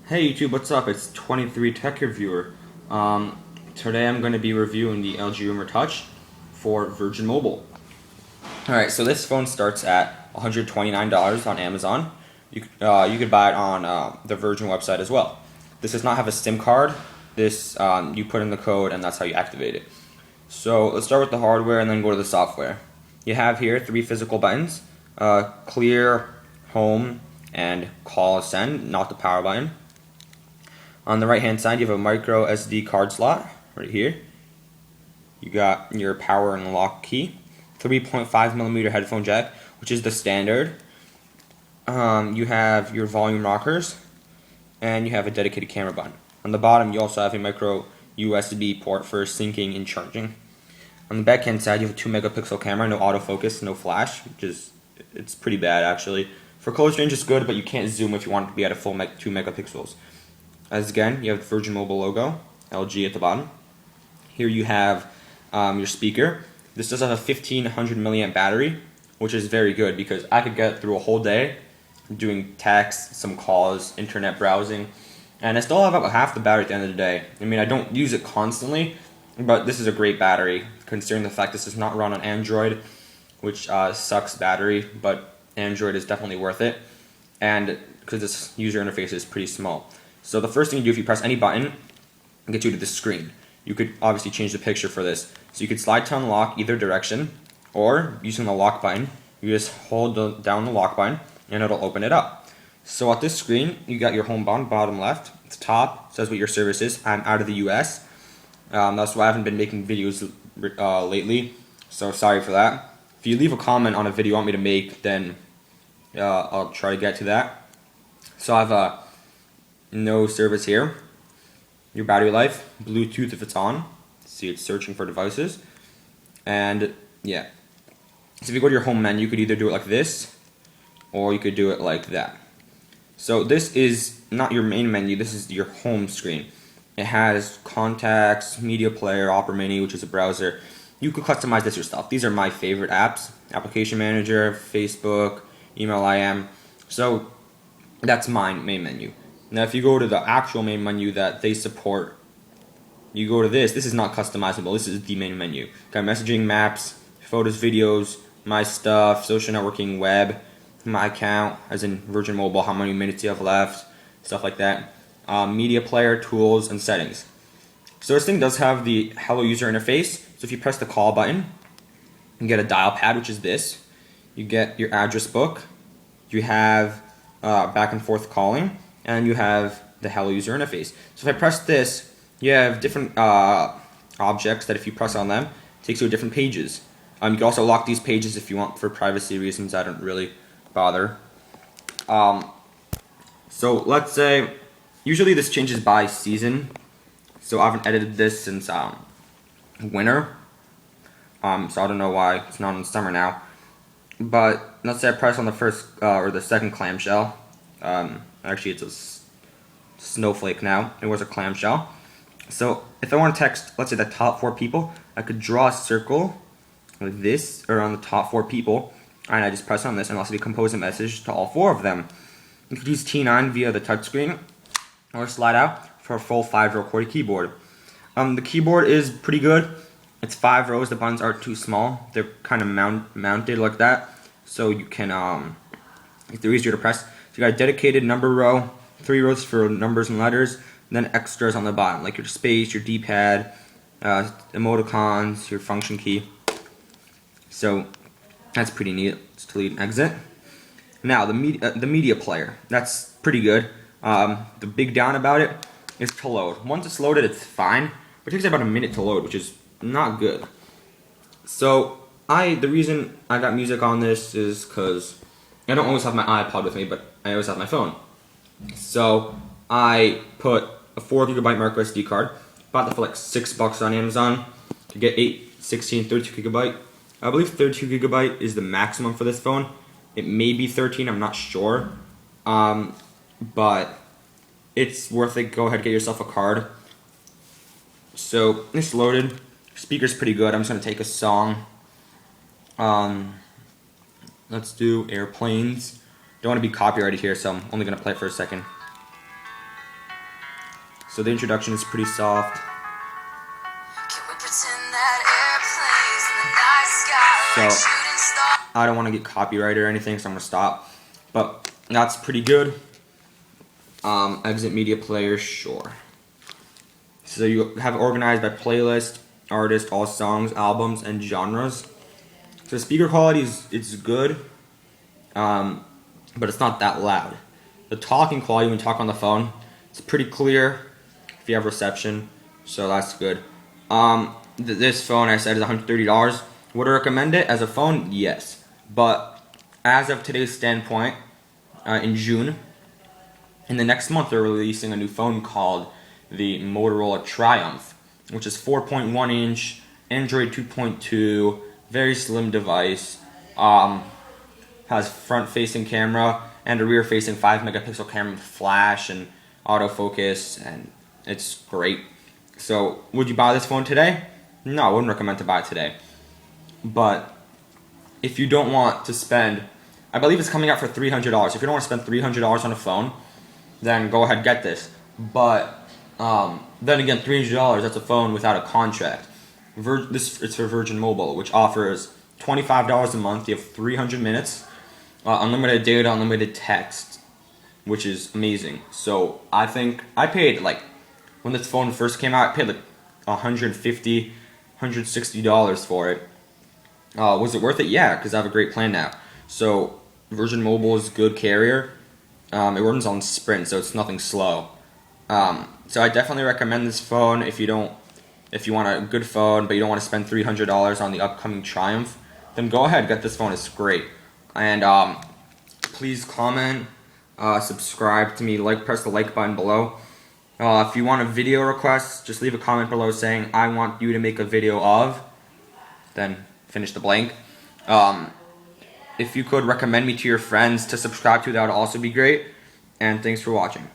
Hey YouTube, what's up? It's 23 Tech Reviewer. Today I'm going to be reviewing the LG Rumor Touch for Virgin Mobile. Alright, so this phone starts at $129 on Amazon. You could buy it on the Virgin website as well. This does not have a SIM card. This you put in the code and that's how you activate it. So let's start with the hardware and then go to the software. You have here 3 physical buttons: clear, home, and call send, not the power button. On the right hand side you have a micro SD card slot right here. You got your power and lock key, 3.5mm headphone jack, which is the standard. You have your volume rockers, and you have a dedicated camera button. On the bottom you also have a micro USB port for syncing and charging. On the back hand side you have a 2-megapixel camera, no autofocus, no flash, it's pretty bad actually. For close range it's good, but you can't zoom if you want it to be at a full 2 megapixels. As again, you have the Virgin Mobile logo, LG at the bottom. Here you have your speaker. This does have a 1500 milliamp battery, which is very good because I could get through a whole day doing texts, some calls, internet browsing, and I still have about half the battery at the end of the day. I mean, I don't use it constantly, but this is a great battery considering the fact this does not run on Android, which sucks battery, but Android is definitely worth it, and because this user interface is pretty small. So the first thing you do, if you press any button, it gets you to this screen. You could obviously change the picture for this. So you could slide to unlock either direction, or using the lock button, you just hold down the lock button and it'll open it up. So at this screen, you got your home button, bottom left. At the top says what your service is. I'm out of the US. That's why I haven't been making videos lately, so sorry for that. If you leave a comment on a video you want me to make, then I'll try to get to that. So I have no service here. Your battery life, Bluetooth if it's on. See, it's searching for devices. And yeah. So if you go to your home menu, you could either do it like this, or you could do it like that. So this is not your main menu, this is your home screen. It has contacts, media player, Opera Mini, which is a browser. You could customize this yourself. These are my favorite apps: Application Manager, Facebook, Email IM. So that's my main menu. Now if you go to the actual main menu that they support, you go to this is not customizable, this is the main menu. Got messaging, maps, photos, videos, my stuff, social networking, web, my account, as in Virgin Mobile, how many minutes you have left, stuff like that. Media player, tools, and settings. So this thing does have the Hello user interface. So if you press the call button, you get a dial pad, which is this. You get your address book. You have back and forth calling. And you have the Hello user interface. So if I press this, you have different objects that if you press on them, it takes you to different pages. You can also lock these pages if you want for privacy reasons. I don't really bother. So let's say, usually this changes by season. So I haven't edited this since winter. So I don't know why it's not in summer now. But let's say I press on the first or the second clamshell. Actually, it's a snowflake now. It was a clamshell. So if I want to text, let's say the top 4 people, I could draw a circle like this around the top 4 people, and I just press on this and also decompose a message to all 4 of them. You could use T9 via the touchscreen or slide out for a full 5-row QWERTY keyboard. The keyboard is pretty good. It's 5 rows. The buttons aren't too small. They're kind of mounted like that, so you can they're easier to press. So you got a dedicated number row, 3 rows for numbers and letters, and then extras on the bottom, like your space, your D-pad, emoticons, your function key. So that's pretty neat. Let's delete and exit. Now the media player, that's pretty good. The big down about it is to load. Once it's loaded, it's fine, but it takes about a minute to load, which is not good. So the reason I got music on this is because I don't always have my iPod with me, but I always have my phone. So I put a 4GB micro SD card. Bought that for like $6 on Amazon. To get 8, 16, 32GB. I believe 32GB is the maximum for this phone. It may be 13, I'm not sure. But it's worth it. Go ahead, get yourself a card. So it's loaded. Speaker's pretty good. I'm just gonna take a song. Let's do Airplanes. Don't want to be copyrighted here, so I'm only going to play it for a second. So the introduction is pretty soft. So I don't want to get copyright or anything, so I'm gonna stop. But that's pretty good. Exit media player, sure. So you have it organized by playlist, artist, all songs, albums, and genres. So speaker quality is good, but it's not that loud. The talking quality when you talk on the phone, it's pretty clear if you have reception, so that's good. This phone I said is $130. Would I recommend it as a phone? Yes, but as of today's standpoint, in June, in the next month they're releasing a new phone called the Motorola Triumph, which is 4.1 inch, Android 2.2, very slim device, has front-facing camera and a rear-facing 5-megapixel camera with flash and autofocus, and it's great. So, would you buy this phone today? No, I wouldn't recommend to buy it today. But if you don't want to spend, I believe it's coming out for $300. If you don't want to spend $300 on a phone, then go ahead and get this. But then again, $300, that's a phone without a contract. It's for Virgin Mobile, which offers $25 a month. You have 300 minutes, unlimited data, unlimited text, which is amazing. So I think I paid, like, when this phone first came out, I paid like $150, $160 for it. Was it worth it? Yeah, because I have a great plan now. So Virgin Mobile is a good carrier. It runs on Sprint, so it's nothing slow. So I definitely recommend this phone if you want a good phone, but you don't want to spend $300 on the upcoming Triumph. Then go ahead, get this phone. It's great. And please comment, subscribe to me, press the like button below. If you want a video request, just leave a comment below saying I want you to make a video of. Then finish the blank. If you could recommend me to your friends to subscribe to, that would also be great. And thanks for watching.